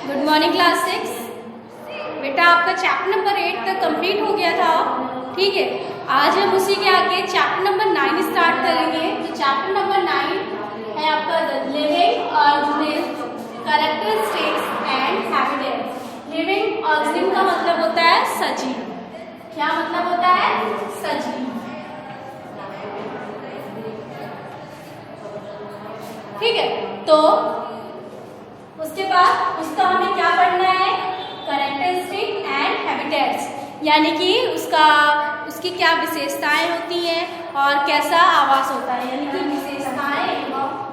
Good morning class 6। बेटा आपका chapter number 8 तक कंप्लीट हो गया था, ठीक है। आज हम उसी के आगे चैप्टर नंबर 9 स्टार्ट करेंगे। तो चैप्टर नंबर 9 है आपका living organism, characteristics and habitats. Living organism का मतलब होता है सजीव। क्या मतलब होता है? सजीव, ठीक है। तो उसके बाद उसका हमें क्या पढ़ना है? कैरेक्टरिस्टिक एंड हैबिटेट्स, यानी कि उसकी क्या विशेषताएं होती हैं और कैसा आवास होता है, यानी कि विशेषताएं एवं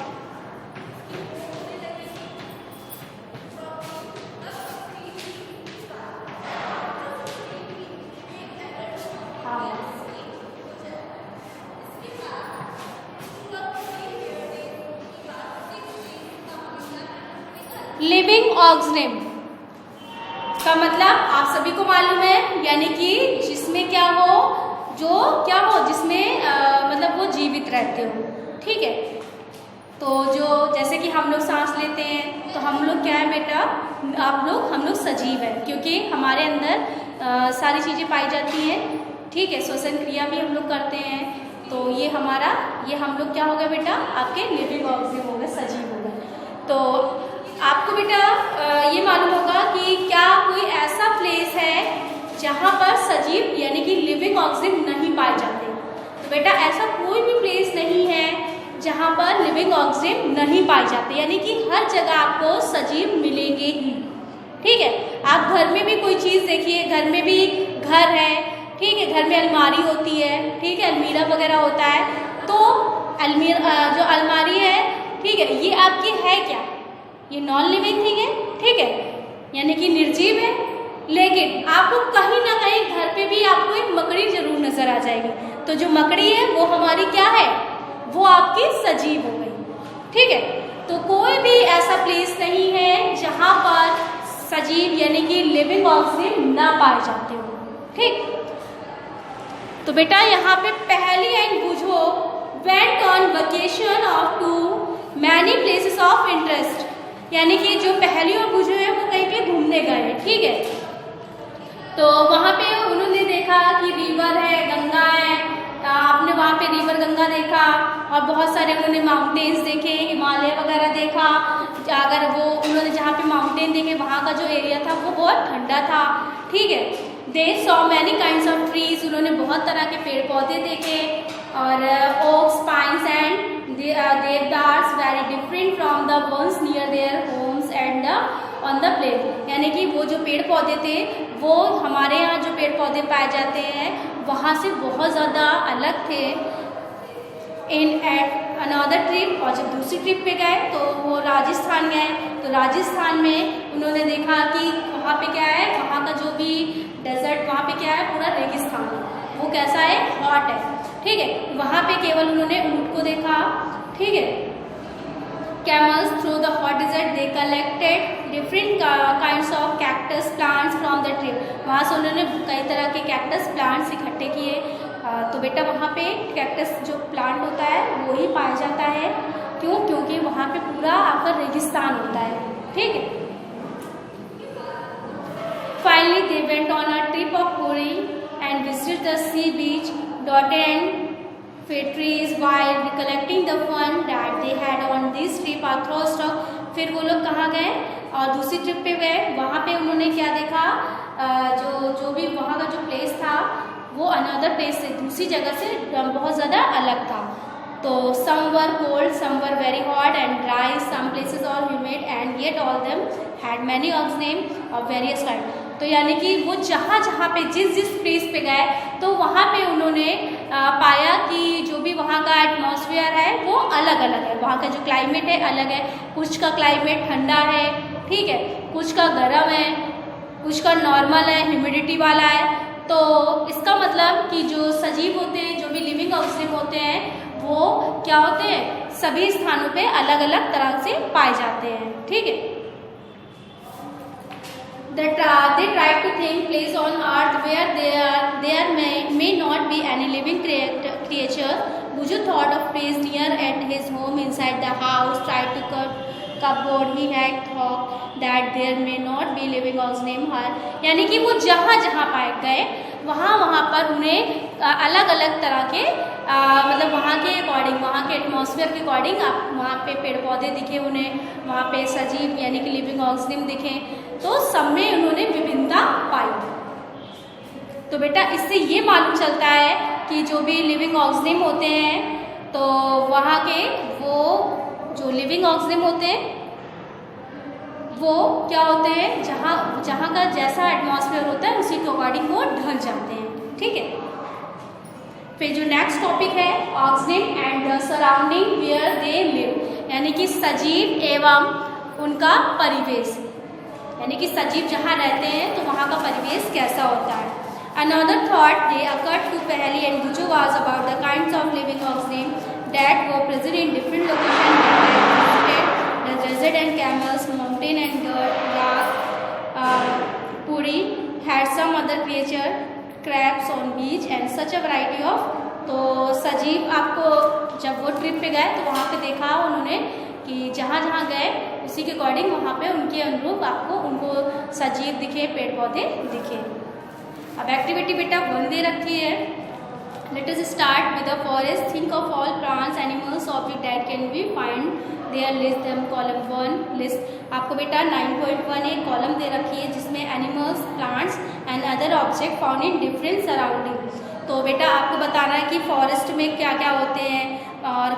लिविंग ऑर्गेनिज्म का मतलब आप सभी को मालूम है, यानी कि जिसमें क्या हो, जिसमें मतलब वो जीवित रहते हो, ठीक है। तो जो जैसे कि हम लोग सांस लेते हैं तो हम लोग क्या है बेटा, हम लोग सजीव हैं, क्योंकि हमारे अंदर सारी चीज़ें पाई जाती हैं, ठीक है। श्वसन क्रिया भी हम लोग करते हैं। तो ये हम लोग क्या हो गया बेटा, आपके लिविंग ऑर्गेनिज्म हो गए, सजीव हो गए। तो आपको बेटा ये मालूम होगा कि क्या कोई ऐसा प्लेस है जहाँ पर सजीव यानी कि लिविंग ऑर्गेनिज्म नहीं पाए जाते। तो बेटा ऐसा कोई भी प्लेस नहीं है जहाँ पर लिविंग ऑर्गेनिज्म नहीं पाए जाते, यानी कि हर जगह आपको सजीव मिलेंगे ही, ठीक है। आप घर में भी कोई चीज़ देखिए, घर में भी घर है, ठीक है, घर में अलमारी होती है, ठीक है, अलमीरा वगैरह होता है। तो जो अलमारी है, ठीक है, ये आपकी है क्या? ये नॉन लिविंग थिंग है, ठीक है, यानी कि निर्जीव है। लेकिन आपको कहीं ना कहीं घर पे भी आपको एक मकड़ी जरूर नजर आ जाएगी। तो जो मकड़ी है वो हमारी क्या है, वो आपकी सजीव हो गई, ठीक है। तो कोई भी ऐसा प्लेस नहीं है जहां पर सजीव यानी कि लिविंग ऑर्गेनिज्म ना पाए जाते हो, ठीक। तो बेटा यहाँ पे पहली लाइन पूछो, went on vacation of to many places of interest, यानी कि जो पहली और बुझो है वो कहीं पे घूमने गए, ठीक है। तो वहाँ पे उन्होंने देखा कि रिवर है, गंगा है, आपने वहाँ पे रिवर गंगा देखा और बहुत सारे उन्होंने माउंटेन्स देखे, हिमालय वगैरह देखा। अगर वो उन्होंने जहाँ पे माउंटेन देखे वहाँ का जो एरिया था वो बहुत ठंडा था, ठीक है। They saw many kinds of trees, उन्होंने बहुत तरह के पेड़ पौधे देखे, और oaks, pines and deodars very different from the ones near their homes and on the plain, यानी कि वो जो पेड़ पौधे थे वो हमारे यहाँ जो पेड़ पौधे पाए जाते हैं वहाँ से बहुत ज़्यादा अलग थे। इन एट अनदर ट्रिप, और जब दूसरी ट्रिप पे गए तो वो राजस्थान गए। तो राजस्थान में उन्होंने देखा कि वहाँ पे क्या है, वहाँ का जो भी डेजर्ट, वहाँ पे क्या है, पूरा रेगिस्तान है, वो कैसा है, हॉट है, ठीक है। वहाँ पे केवल उन्होंने ऊँट को देखा, ठीक है। Camels through the hot desert they collected different kinds of cactus plants from the tree, वहाँ से उन्होंने कई तरह के कैक्टस प्लांट्स इकट्ठे किए। तो बेटा वहाँ पे कैक्टस जो प्लांट होता है वो ही पाया जाता है, क्यों? क्योंकि वहाँ पे पूरा आपका रेगिस्तान होता है, ठीक है। Finally they went on a trip of touring and visited the sea beach, dotted and fig trees while recollecting the fun that they had on this trip are Throstock। फिर वो लोग कहाँ गए और दूसरी ट्रिप पे गए, वहाँ पे उन्होंने क्या देखा, जो भी वहाँ का जो प्लेस था वो अनदर प्लेस से, दूसरी जगह से बहुत ज़्यादा अलग था। तो some were cold, some were very hot and dry, some places are humid and yet all them had many organisms of various kind। तो यानी कि वो जहाँ जहाँ पे जिस प्लेस पे गए तो वहाँ पे उन्होंने पाया कि जो भी वहाँ का एटमॉस्फेयर है वो अलग अलग है, वहाँ का जो क्लाइमेट है अलग है। कुछ का क्लाइमेट ठंडा है, ठीक है, कुछ का गर्म है, कुछ का नॉर्मल है, ह्यूमिडिटी वाला है। तो इसका मतलब कि जो सजीव होते हैं, जो भी लिविंग ऑर्गेनिज्म होते हैं, वो क्या होते हैं, सभी स्थानों पे अलग अलग तरह से पाए जाते हैं, ठीक है। They try to think place on earth where there may not be any living creature. Buju thought of place near at his home inside the house, tried to cupboard he had thought that there may not be living organism हर, यानी कि वो जहाँ जहाँ पाए गए वहाँ पर उन्हें अलग अलग तरह के मतलब वहाँ के अकॉर्डिंग, वहाँ के एटमॉस्फेयर के अकॉर्डिंग आप वहाँ पे पेड़ पौधे दिखे उन्हें, वहाँ पे सजीव यानी कि लिविंग ऑर्गेनिज्म दिखे, तो सब में उन्होंने विभिन्नता पाई। तो बेटा इससे ये मालूम चलता है कि जो भी लिविंग ऑर्गेनिज्म होते हैं तो वहाँ के वो जो लिविंग ऑर्गेनिज्म होते हैं वो क्या होते हैं, जहाँ का जैसा एटमॉस्फेयर होता है उसी के अकॉर्डिंग वो ढल जाते हैं। ठीक है, फिर जो नेक्स्ट टॉपिक है organism and the surrounding where they live, यानी कि सजीव एवं उनका परिवेश, यानी कि सजीव जहाँ रहते हैं तो वहाँ का परिवेश कैसा होता है। Another thought they occurred to Paheli and Gujo was about the kinds of living organisms that were present in different locations, the desert and camels, mountain and dirt, rock, puri, had some other creature, crabs on beach and such a variety of। तो सजीव आपको जब वो trip पे गए तो वहाँ पे देखा उन्होंने कि जहाँ जहाँ गए उसी के अकॉर्डिंग वहाँ पे उनके अनुरूप आपको उनको सजीव दिखे, पेड़ पौधे दिखे। अब एक्टिविटी बेटा 1 दे रखी है, let us start with the forest, think of all plants animals object that can be find there, list them. Column 1 list, आपको बेटा 9.1 एक कॉलम दे रखी है जिसमें animals, plants and other object found in different surrounding. तो बेटा आपको बताना है कि फॉरेस्ट में क्या क्या होते हैं और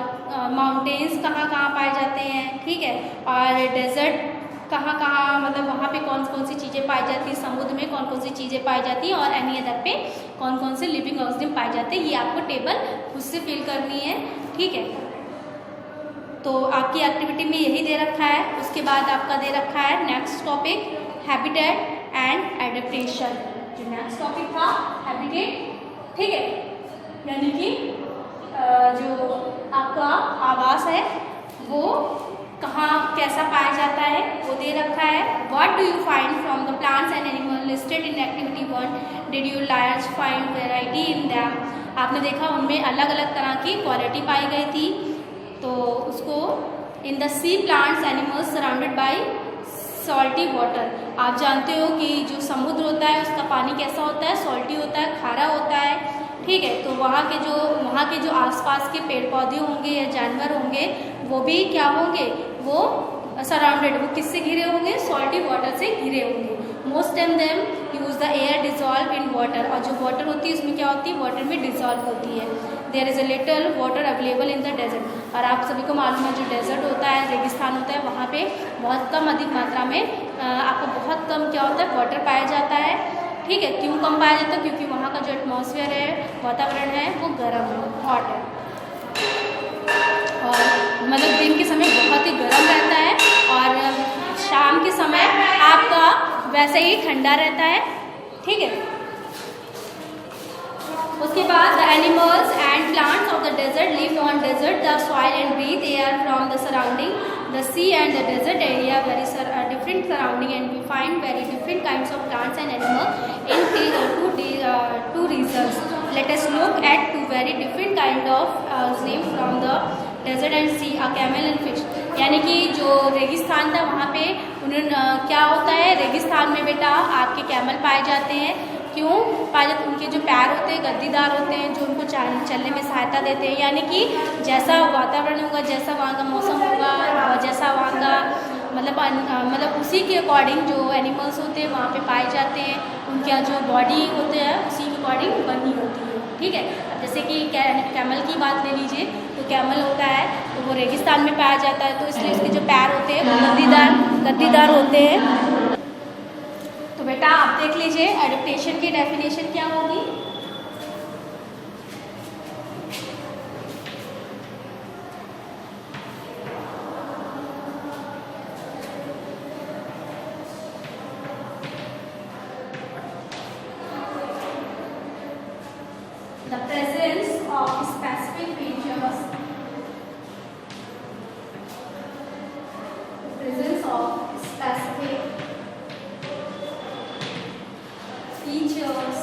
माउंटेन्स कहाँ कहाँ पाए जाते हैं, ठीक है, और डेजर्ट कहाँ कहाँ मतलब वहाँ पे कौन कौन सी चीज़ें पाई जाती है, समुद्र में कौन कौन सी चीज़ें पाई जाती हैं और एनी अदर पे कौन कौन से लिविंग ऑर्गेनिज्म पाए जाते हैं, ये आपको टेबल खुद से फिल करनी है। ठीक है, तो आपकी एक्टिविटी में यही दे रखा है। उसके बाद आपका दे रखा है next topic habitat and adaptation. जो नेक्स्ट टॉपिक था हैबिटेट, ठीक है, यानी कि जो आपका आवास है वो कहाँ कैसा पाया जाता है वो दे रखा है। What do you find from the plants and animal listed in activity 1, did you large find variety in them. आपने देखा उनमें अलग अलग तरह की क्वालिटी पाई गई थी। तो उसको in the sea plants animals surrounded by salty water, आप जानते हो कि जो समुद्र होता है उसका पानी कैसा होता है, सॉल्टी होता है, खारा होता है। ठीक है, तो वहाँ के जो आसपास के पेड़ पौधे होंगे या जानवर होंगे वो भी क्या होंगे, वो सराउंडेड, वो किससे घिरे होंगे, सॉल्टी वाटर से घिरे होंगे। Most of them use the air dissolve in water, और जो वाटर होती है उसमें क्या होती है, वाटर में डिजॉल्व होती है। There is a little water available in the desert, और आप सभी को मालूम है जो डेजर्ट होता है, रेगिस्तान होता है, वहाँ पे बहुत कम अधिक मात्रा में आपको बहुत कम क्या होता है, वाटर पाया जाता है। ठीक है, क्यों कम पाया जाता है, क्योंकि वहाँ का जो एटमॉस्फेयर है, वातावरण है, वो गर्म है, हॉट है, और मतलब दिन के समय बहुत ही गर्म रहता है और शाम के समय आपका वैसे ही ठंडा रहता है। ठीक है, उसके बाद the animals and plants of the desert live on desert the soil and breathe air from the surrounding, the sea and the desert area very different surrounding, and we find very different kinds of plants and animals in two regions. Let us look at two very different kind of name from the desert and sea, a camel and fish। यानी कि जो रेगिस्तान था वहाँ पे उन्होंने क्या होता है, रेगिस्तान में बेटा आपके कैमल पाए जाते हैं। क्यों पाए जाते, उनके जो पैर होते हैं गद्दीदार होते हैं जो उनको चलने में सहायता देते हैं। यानी कि जैसा वातावरण होगा, जैसा वहाँ का मौसम होगा, जैसा वहाँ का मतलब उसी के अकॉर्डिंग जो एनिमल्स होते हैं वहाँ पे पाए जाते हैं, उनका जो बॉडी होते हैं उसी के अकॉर्डिंग बनी होती है। ठीक है, अब जैसे कि कैमल की बात ले लीजिए, तो कैमल होता है तो वो रेगिस्तान में पाया जाता है, तो इसलिए उसके जो पैर होते हैं वो गद्दीदार होते हैं। तो बेटा आप देख लीजिए एडेप्टेशन की डेफिनेशन क्या होगी। The presence of specific features,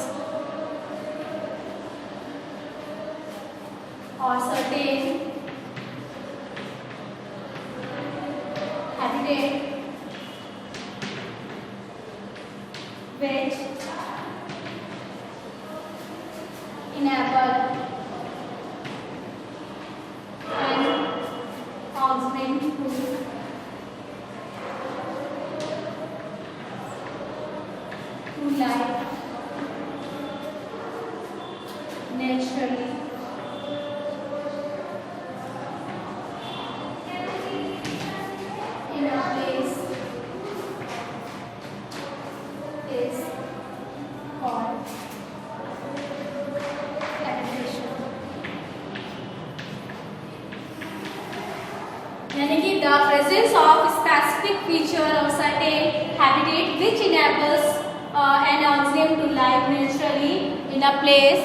or certain habitat which enable an organism to live naturally in a place is called adaptation. यानी कि the presence of specific feature or certain habitat which enables an organism to live naturally in a place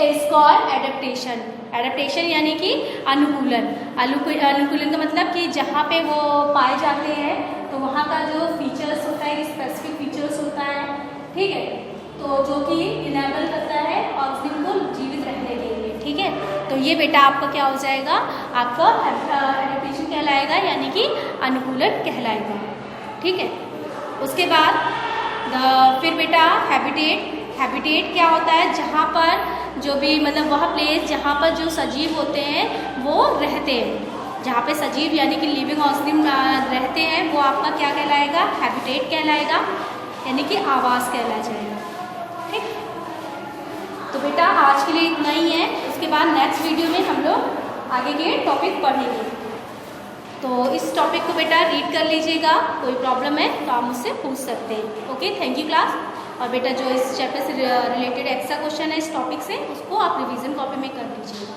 is called adaptation. Adaptation यानी कि अनुकूलन। अनुकूलन का मतलब कि जहाँ पे वो पाए जाते हैं तो वहाँ का जो फीचर्स होता है, स्पेसिफिक फीचर्स होता है, ठीक है, तो जो कि इनेबल करता है ऑर्गेनिज्म को जीवित रहने के लिए, ठीक है। तो ये बेटा आपका क्या हो जाएगा, आपका एडेप्टेशन कहलाएगा, यानी कि अनुकूलन कहलाएगा, ठीक है। उसके बाद फिर बेटा हैबिटेट क्या होता है, जहाँ पर जो भी मतलब वह प्लेस जहाँ पर जो सजीव होते हैं वो रहते हैं, जहाँ पे सजीव यानी कि लिविंग ऑर्गेनिज्म रहते हैं वो आपका क्या कहलाएगा, हैबिटेट कहलाएगा, यानी कि आवास कहला जाएगा, ठीक। तो बेटा आज के लिए इतना ही है। उसके बाद नेक्स्ट वीडियो में हम लोग आगे के टॉपिक पढ़ेंगे। तो इस टॉपिक को बेटा रीड कर लीजिएगा, कोई प्रॉब्लम है तो आप मुझसे पूछ सकते हैं। Okay, thank you class. और बेटा जो इस चैप्टर से रिलेटेड एक्स्ट्रा क्वेश्चन है इस टॉपिक से, उसको आप रिवीजन कॉपी में कर लीजिएगा।